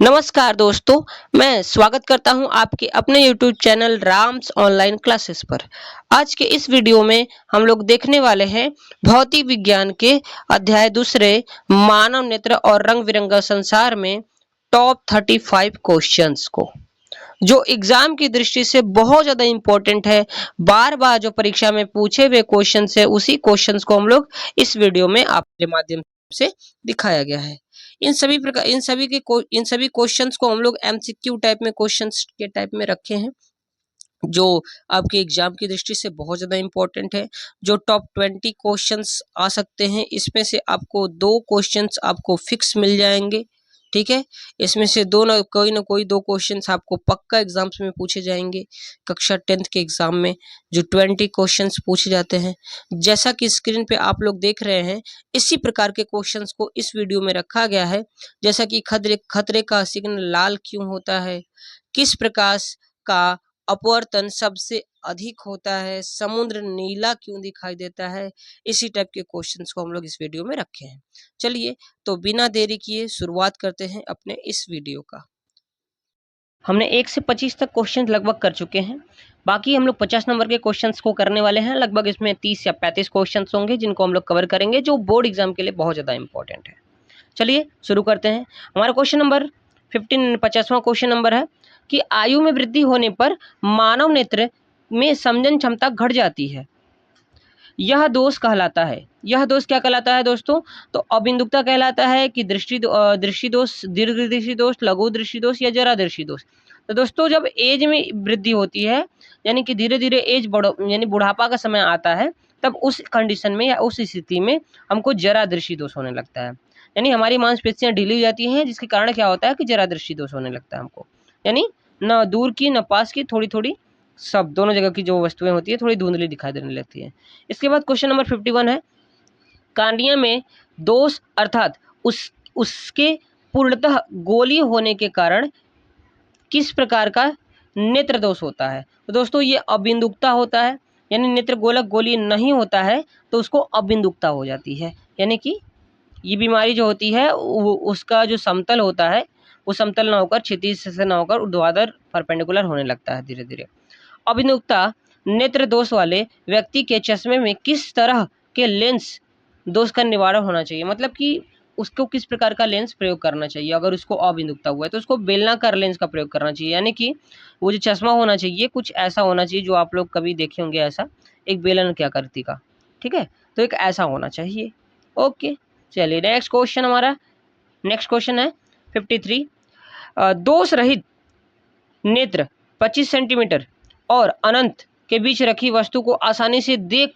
नमस्कार दोस्तों, मैं स्वागत करता हूं आपके अपने YouTube channel Ram's online classes पर। आज के इस वीडियो में हम लोग देखने वाले हैं भौतिक विज्ञान के अध्याय दूसरे मानव नेत्र और रंग बिरंगा संसार में टॉप 35 क्वेश्चंस को, जो एग्जाम की दृष्टि से बहुत ज्यादा इंपॉर्टेंट है। बार बार जो परीक्षा में पूछे हुए क्वेश्चन है उसी क्वेश्चंस को हम लोग इस वीडियो में आपके माध्यम से दिखाया गया है। इन सभी क्वेश्चंस को हम लोग एमसीक्यू टाइप में क्वेश्चंस के टाइप में रखे हैं, जो आपके एग्जाम की दृष्टि से बहुत ज्यादा इंपॉर्टेंट है। जो टॉप 20 क्वेश्चंस आ सकते हैं, इसमें से आपको 2 क्वेश्चंस आपको फिक्स मिल जाएंगे। ठीक है, इसमें से ना कोई 2 क्वेश्चंस आपको पक्का एग्जाम्स में पूछे जाएंगे। कक्षा 10th के एग्जाम में जो 20 क्वेश्चंस पूछे जाते हैं, जैसा कि स्क्रीन पे आप लोग देख रहे हैं, इसी प्रकार के क्वेश्चंस को इस वीडियो में रखा गया है। जैसा कि खतरे खतरे का सिग्नल लाल क्यों होता है, किस प्रकाश का अपवर्तन सबसे अधिक होता है, समुद्र नीला क्यों दिखाई देता है, इसी टाइप के क्वेश्चंस को हम लोग इस वीडियो में रखे हैं। चलिए तो बिना देरी किए शुरुआत करते हैं अपने इस वीडियो का। हमने 1 से 25 तक क्वेश्चन लगभग कर चुके हैं। बाकी हम लोग 50 नंबर के क्वेश्चंस को करने वाले हैं। लगभग इसमें 30 या 35 क्वेश्चंस होंगे जिनको हम लोग कवर करेंगे, जो बोर्ड एग्जाम के लिए बहुत ज़्यादा इंपॉर्टेंट है। चलिए शुरू करते हैं। हमारा क्वेश्चन नंबर 50वां क्वेश्चन नंबर है कि आयु में वृद्धि होने पर मानव नेत्र में समझन क्षमता घट जाती है, यह दोष कहलाता है। यह दोष क्या कहलाता है दोस्तों? तो अबिंदुकता कहलाता है कि दृष्टि दोष, दीर्घ दृष्टि दोष, लघु दृष्टि दोष या जरा दृष्टि दोष। तो दोस्तों जब एज में वृद्धि होती है, यानी कि धीरे धीरे एज बढ़ो यानी बुढ़ापा का समय आता है, तब उस कंडीशन में या उस स्थिति में हमको जरा दृष्टि दोष होने लगता है। यानी हमारी मांसपेशियां ढीली हो जाती हैं, जिसके कारण क्या होता है कि जरा दृष्टि दोष होने लगता है हमको। यानी न दूर की न पास की, थोड़ी थोड़ी सब दोनों जगह की जो वस्तुएं होती है थोड़ी धुंधली दिखाई देने लगती है। इसके बाद क्वेश्चन नंबर 51 है, कार्निया में दोष अर्थात उसके पूर्णतः गोलीय होने के कारण किस प्रकार का नेत्र दोष होता है? तो दोस्तों ये अबिंदुकता होता है, यानी नेत्र गोलक गोलीय नहीं होता है तो उसको अबिंदुकता हो जाती है। यानी कि ये बीमारी जो होती है उसका जो समतल होता है वो समतल ना होकर क्षैतिज से ना होकर ऊर्ध्वाधर परपेंडिकुलर होने लगता है धीरे धीरे। अभिमुखता नेत्र दोष वाले व्यक्ति के चश्मे में किस तरह के लेंस दोष का निवारण होना चाहिए? मतलब कि उसको किस प्रकार का लेंस प्रयोग करना चाहिए। अगर उसको अभिमुखता हुआ है तो उसको बेलनाकार लेंस का प्रयोग करना चाहिए। यानी कि वो जो चश्मा होना चाहिए कुछ ऐसा होना चाहिए, जो आप लोग कभी देखे होंगे, ऐसा एक बेलन की आकृति का। ठीक है, तो एक ऐसा होना चाहिए। ओके, चलिए नेक्स्ट क्वेश्चन है 53। दोष रहित नेत्र 25 सेंटीमीटर और अनंत के बीच रखी वस्तु को आसानी से देख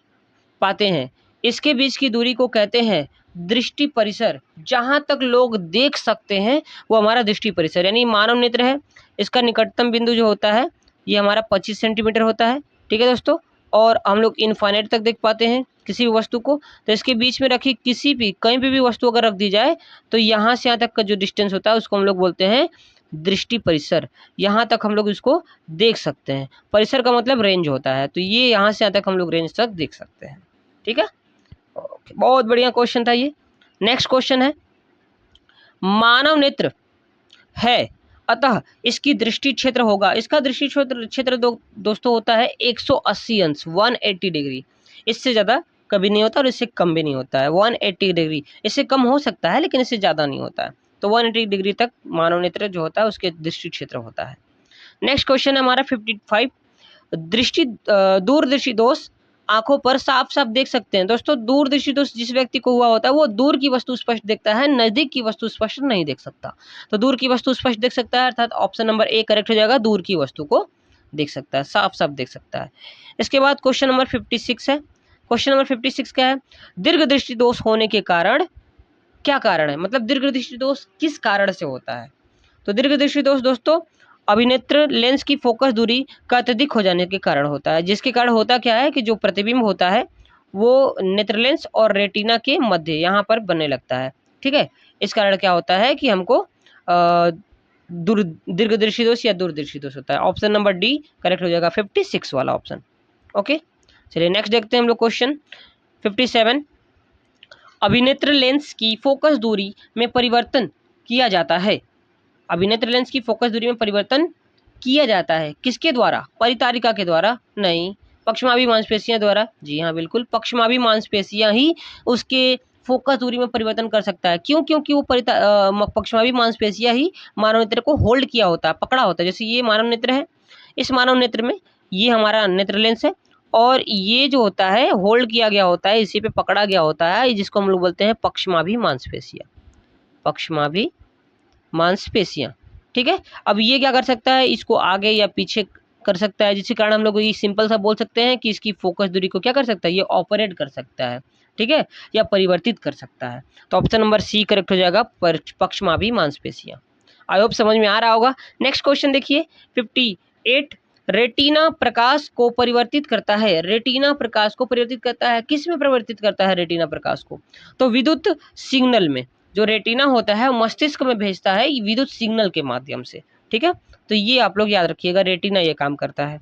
पाते हैं, इसके बीच की दूरी को कहते हैं दृष्टि परिसर। जहां तक लोग देख सकते हैं वो हमारा दृष्टि परिसर, यानी मानव नेत्र है, इसका निकटतम बिंदु जो होता है ये हमारा 25 सेंटीमीटर होता है। ठीक है दोस्तों, और हम लोग इनफाइनाइट तक देख पाते हैं किसी भी वस्तु को। तो इसके बीच में रखी किसी भी कहीं पे भी वस्तु अगर रख दी जाए तो यहाँ से यहाँ तक का जो डिस्टेंस होता है उसको हम लोग बोलते हैं दृष्टि परिसर। यहाँ तक हम लोग इसको देख सकते हैं। परिसर का मतलब रेंज होता है, तो ये यहाँ से यहाँ तक हम लोग रेंज तक देख सकते हैं। ठीक है, ओके, बहुत बढ़िया क्वेश्चन था ये। नेक्स्ट क्वेश्चन है, मानव नेत्र है अतः इसकी दृष्टि क्षेत्र होगा। इसका दृष्टि क्षेत्र दोस्तों होता है 180 अंश, 180 डिग्री। इससे ज्यादा कभी नहीं होता और इससे कम भी नहीं होता है। 180 डिग्री, इससे कम हो सकता है लेकिन इससे ज्यादा नहीं होता है। तो 180 डिग्री तक मानव नेत्र जो होता है उसके दृष्टि क्षेत्र होता है। नेक्स्ट क्वेश्चन है हमारा 55। दूरदृष्टि दोष आंखों पर साफ साफ देख सकते हैं। दोस्तों दूरदृष्टि दोष जिस व्यक्ति को हुआ होता है वो दूर की वस्तु स्पष्ट देखता है, नजदीक की वस्तु स्पष्ट नहीं देख सकता। तो दूर की वस्तु स्पष्ट देख सकता है, अर्थात ऑप्शन नंबर ए करेक्ट हो जाएगा, दूर की वस्तु को देख सकता है, साफ साफ देख सकता है। इसके बाद क्वेश्चन नंबर 56 है। क्वेश्चन नंबर 56 क्या है, दीर्घ दृष्टि दोष होने के कारण क्या कारण है? मतलब दीर्घ दृष्टि दोष किस कारण से होता है? तो दीर्घ दृष्टि दोष दोस्तों अभिनेत्र लेंस की फोकस दूरी का अत्यधिक हो जाने के कारण होता है, जिसके कारण होता क्या है कि जो प्रतिबिंब होता है वो नेत्र लेंस और रेटिना के मध्य यहाँ पर बनने लगता है। ठीक है, इस कारण क्या होता है कि हमको दीर्घ दृष्टि दोष या दूरदृष्टि दोष होता है। ऑप्शन नंबर डी करेक्ट हो जाएगा, 56 वाला ऑप्शन। ओके, चलिए नेक्स्ट देखते हैं हम लोग क्वेश्चन 57। अभिनेत्र लेंस की फोकस दूरी में परिवर्तन किया जाता है अभिनेत्र लेंस की फोकस दूरी में परिवर्तन किया जाता है किसके द्वारा? परितारिका के द्वारा? नहीं। पक्षमाभी मांसपेशियां द्वारा? जी हाँ बिल्कुल, पक्षमाभी मांसपेशियां ही उसके फोकस दूरी में परिवर्तन कर सकता है। क्यों? क्योंकि वो पक्षमाभी मांसपेशियां ही मानव नेत्र को होल्ड किया होता है, पकड़ा होता है। जैसे ये मानव नेत्र है, इस मानव नेत्र में ये हमारा नेत्र लेंस है और ये जो होता है होल्ड किया गया होता है, इसी पे पकड़ा गया होता है, जिसको हम लोग बोलते हैं पक्षमाभी मांसपेशियां। पक्षमाभी मांसपेशियां, ठीक है। अब ये क्या कर सकता है? इसको आगे या पीछे कर सकता है, जिसके कारण हम लोग ये सिंपल सा बोल सकते हैं कि इसकी फोकस दूरी को क्या कर सकता है? ये ऑपरेट कर सकता है, ठीक है, या परिवर्तित कर सकता है। तो ऑप्शन नंबर सी करेक्ट हो जाएगा, पक्षमाभी मांसपेशियां। आई होप समझ में आ रहा होगा। नेक्स्ट क्वेश्चन देखिए 58, रेटिना प्रकाश को परिवर्तित करता है। रेटिना प्रकाश को परिवर्तित करता है, किस में परिवर्तित करता है रेटिना प्रकाश को? तो विद्युत सिग्नल में। जो रेटिना होता है वो मस्तिष्क में भेजता है विद्युत सिग्नल के माध्यम से, ठीक है। तो ये आप लोग याद रखिएगा, रेटिना ये काम करता है।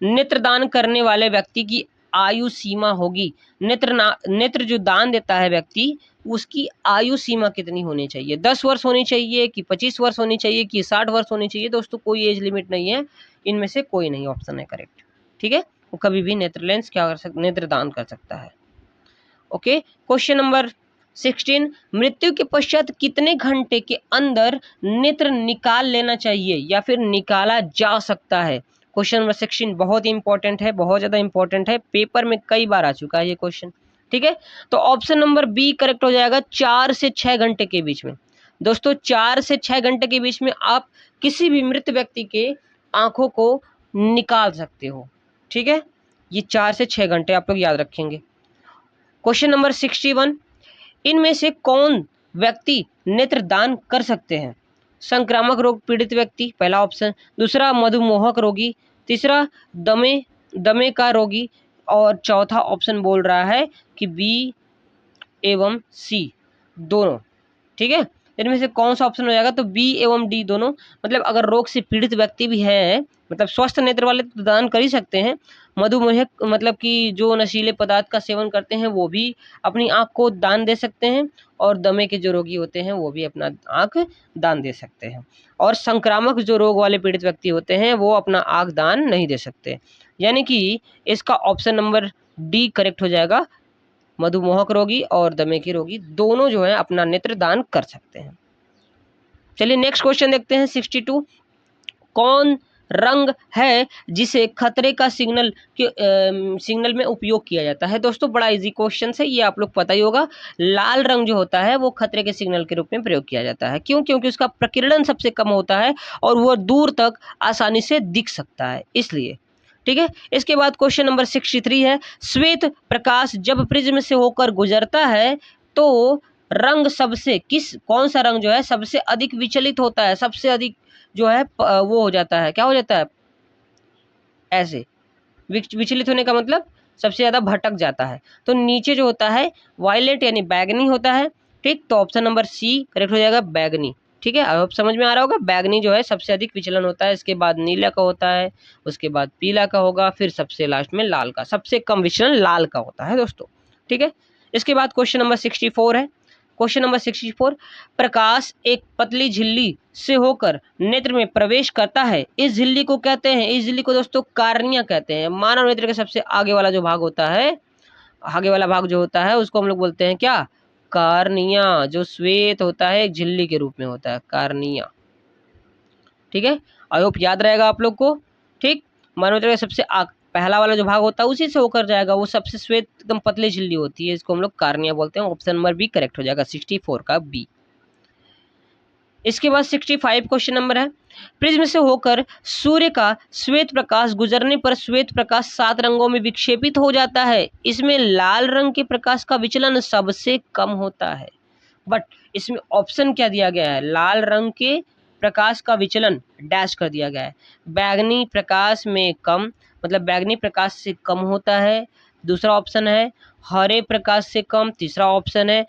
नेत्रदान करने वाले व्यक्ति की आयु सीमा होगी। नेत्र जो दान देता है व्यक्ति, उसकी आयु सीमा कितनी होनी चाहिए? 10 वर्ष होनी चाहिए कि 25 वर्ष होनी चाहिए कि 60 वर्ष होनी चाहिए? दोस्तों कोई एज लिमिट नहीं है, इनमें से कोई नहीं ऑप्शन है करेक्ट, ठीक है। वो कभी भी नेत्र लेंस क्या कर सकता, नेत्रदान कर सकता है। ओके, क्वेश्चन नंबर 16, मृत्यु के पश्चात कितने घंटे के अंदर नेत्र निकाल लेना चाहिए या फिर निकाला जा सकता है? क्वेश्चन नंबर 16 बहुत ही इंपॉर्टेंट है, बहुत ज्यादा इंपॉर्टेंट है, पेपर में कई बार आ चुका है ये क्वेश्चन, ठीक है। तो ऑप्शन नंबर बी करेक्ट हो जाएगा, 4 से 6 घंटे के बीच में। दोस्तों 4 से 6 घंटे के बीच में आप किसी भी मृत व्यक्ति के आंखों को निकाल सकते हो, ठीक है। ये 4 से 6 घंटे आप लोग याद रखेंगे। क्वेश्चन नंबर 61, इनमें से कौन व्यक्ति नेत्रदान कर सकते हैं? संक्रामक रोग पीड़ित व्यक्ति, पहला ऑप्शन। दूसरा मधुमेहक रोगी। तीसरा दमे दमे का रोगी। और चौथा ऑप्शन बोल रहा है कि बी एवं सी दोनों, ठीक है। इनमें से कौन सा ऑप्शन हो जाएगा? तो बी एवं डी दोनों। मतलब अगर रोग से पीड़ित व्यक्ति भी है, मतलब स्वस्थ नेत्र वाले तो दान कर ही सकते हैं। मधुमेह मतलब कि जो नशीले पदार्थ का सेवन करते हैं वो भी अपनी आंख को दान दे सकते हैं, और दमे के जो रोगी होते हैं वो भी अपना आंख दान दे सकते हैं। और संक्रामक जो रोग वाले पीड़ित व्यक्ति होते हैं वो अपना आंख दान नहीं दे सकते। यानी कि इसका ऑप्शन नंबर डी करेक्ट हो जाएगा। मधुमेहक रोगी और दमे के रोगी दोनों जो है अपना नेत्र दान कर सकते हैं। चलिए नेक्स्ट क्वेश्चन देखते हैं 62, कौन रंग है जिसे खतरे का सिग्नल में उपयोग किया जाता है? दोस्तों बड़ा इजी क्वेश्चन है, ये आप लोग पता ही होगा। लाल रंग जो होता है वो खतरे के सिग्नल के रूप में प्रयोग किया जाता है। क्यों? क्योंकि उसका प्रकीर्णन सबसे कम होता है और वो दूर तक आसानी से दिख सकता है, इसलिए, ठीक है। इसके बाद क्वेश्चन नंबर 63 है, श्वेत प्रकाश जब प्रिज्म से होकर गुजरता है तो रंग कौन सा रंग जो है सबसे अधिक विचलित होता है? सबसे अधिक जो है वो हो जाता है, क्या हो जाता है? ऐसे विचलित होने का मतलब सबसे ज्यादा भटक जाता है। तो नीचे जो होता है वायलेट यानी बैगनी होता है, ठीक। तो ऑप्शन नंबर सी करेक्ट हो जाएगा, बैगनी, ठीक है। अब समझ में आ रहा होगा, बैगनी जो है सबसे अधिक विचलन होता है, इसके बाद नीला का होता है, उसके बाद पीला का होगा, फिर सबसे लास्ट में लाल का। सबसे कम विचलन लाल का होता है दोस्तों, ठीक है। इसके बाद क्वेश्चन नंबर 64 है। क्वेश्चन नंबर 64, प्रकाश एक पतली झिल्ली से होकर नेत्र में प्रवेश करता है, इस झिल्ली को कहते हैं, इस झिल्ली को दोस्तों कार्निया कहते हैं। मानव नेत्र के सबसे आगे वाला जो भाग होता है, आगे वाला भाग जो होता है उसको हम लोग बोलते हैं क्या? कार्निया। जो श्वेत होता है एक झिल्ली के रूप में होता है, कार्निया, ठीक है। आई होप याद रहेगा आप लोग को, ठीक। मानव नेत्र का सबसे पहला वाला जो भाग होता है उसी से होकर जाएगा, वो सबसे श्वेत एकदम पतली झिल्ली होती है, इसको हम लोग कार्निया बोलते हैं। ऑप्शन नंबर बी करेक्ट हो जाएगा, 64 का बी। इसके बाद 65 क्वेश्चन नंबर है, प्रिज्म से होकर सूर्य का श्वेत प्रकाश गुजरने पर श्वेत प्रकाश 7 रंगों में विक्षेपित हो जाता है, इसमें लाल रंग के प्रकाश का विचलन सबसे कम होता है। बट इसमें ऑप्शन क्या दिया गया है? लाल रंग के प्रकाश का विचलन डैश कर दिया गया है। बैगनी प्रकाश में कम, मतलब बैगनी प्रकाश से कम होता है, दूसरा ऑप्शन है। हरे प्रकाश से कम, तीसरा ऑप्शन है।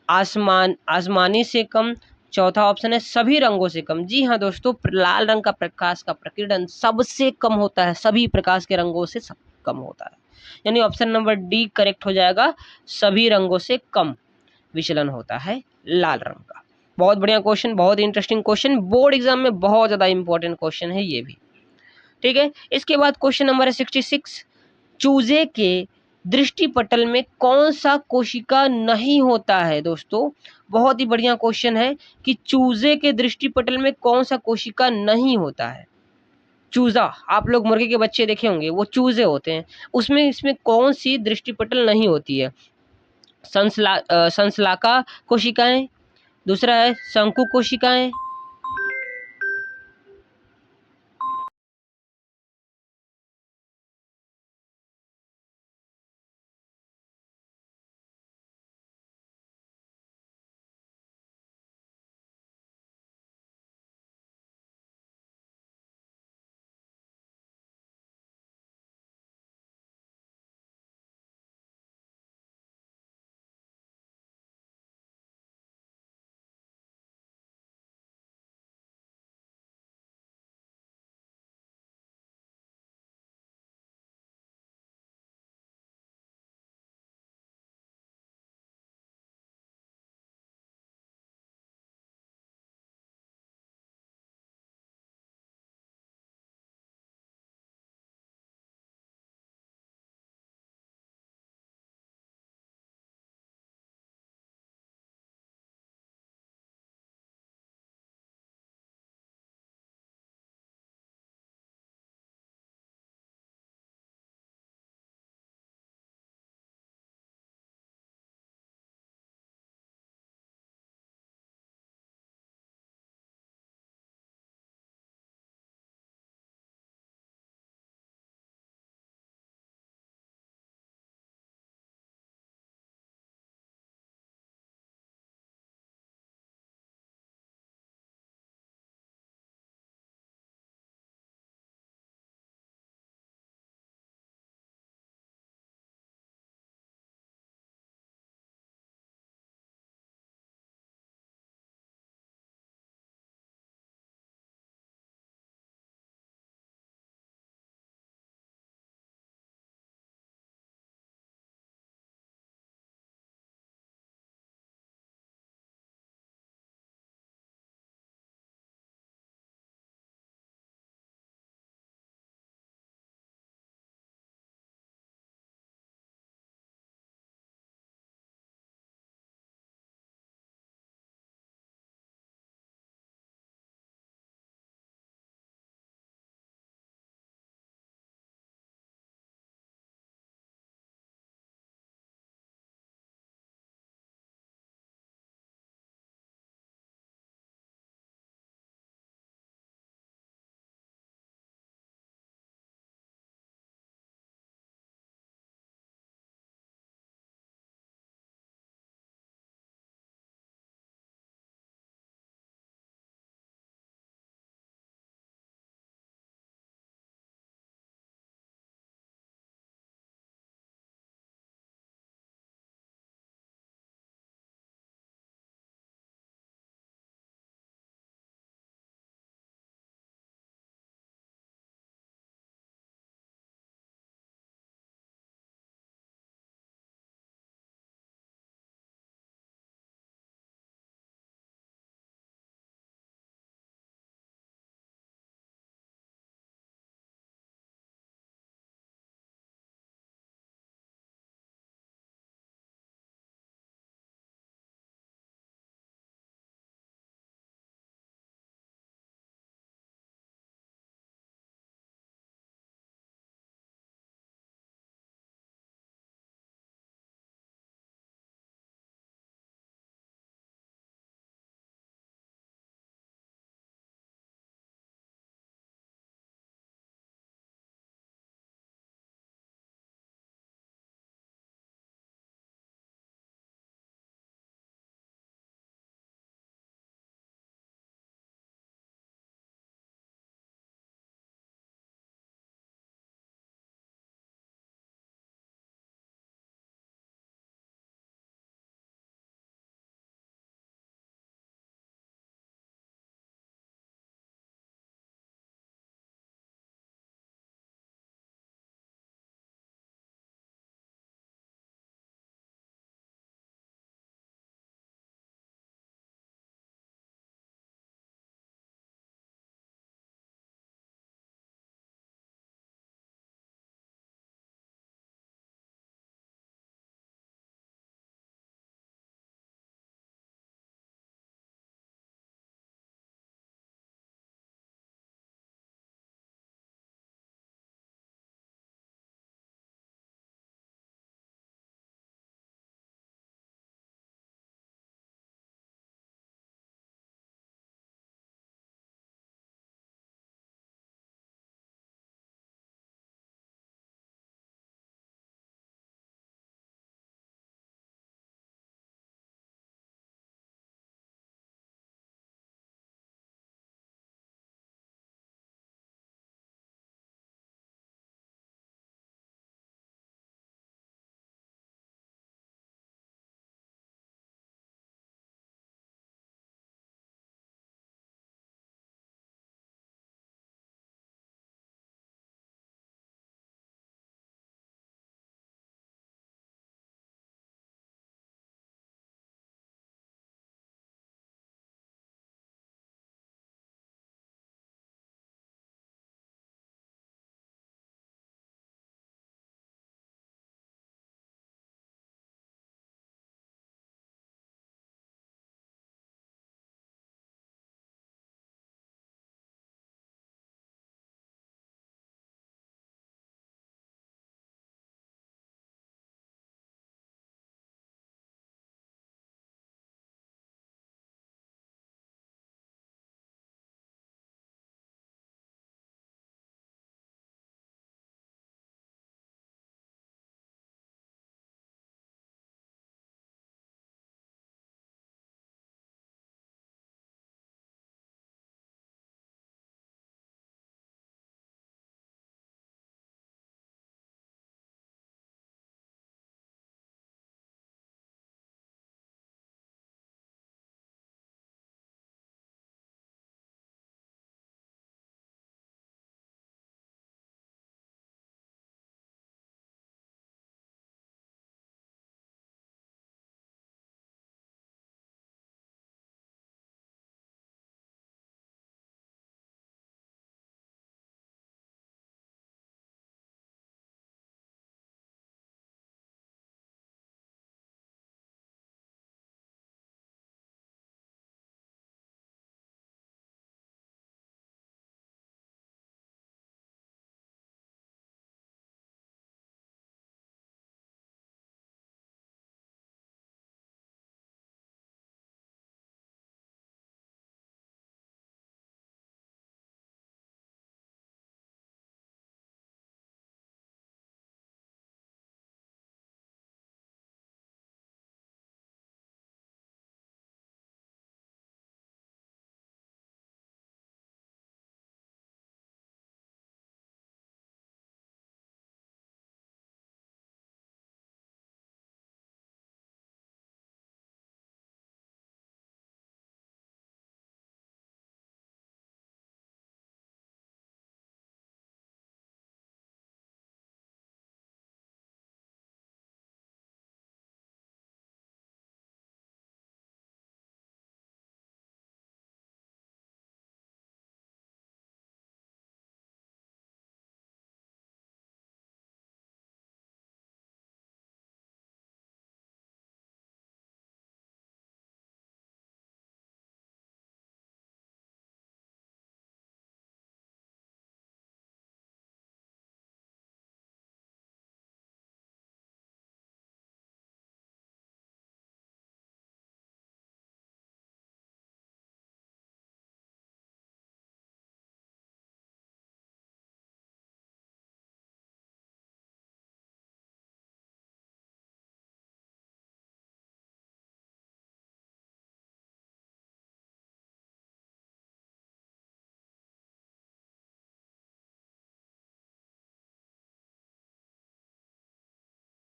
आसमानी से कम, चौथा ऑप्शन है। सभी रंगों से कम। जी हाँ दोस्तों, लाल रंग का प्रकाश का प्रकीर्णन सबसे कम होता है, सभी प्रकाश के रंगों से सब कम होता है। यानी ऑप्शन नंबर डी करेक्ट हो जाएगा, सभी रंगों से कम विचलन होता है लाल रंग का। बहुत बढ़िया क्वेश्चन, बहुत इंटरेस्टिंग क्वेश्चन, बोर्ड एग्जाम में बहुत ज्यादा इंपॉर्टेंट क्वेश्चन है ये भी। ठीक है, इसके बाद क्वेश्चन नंबर है 66, चूजे के दृष्टिपटल में कौन सा कोशिका नहीं होता है। दोस्तों बहुत ही बढ़िया क्वेश्चन है कि चूजे के दृष्टिपटल में कौन सा कोशिका नहीं होता है। चूजा, आप लोग मुर्गे के बच्चे देखे होंगे, वो चूजे होते हैं, उसमें इसमें कौन सी दृष्टिपटल नहीं होती है। संसलाका कोशिकाएं, दूसरा है शंकु कोशिकाएं,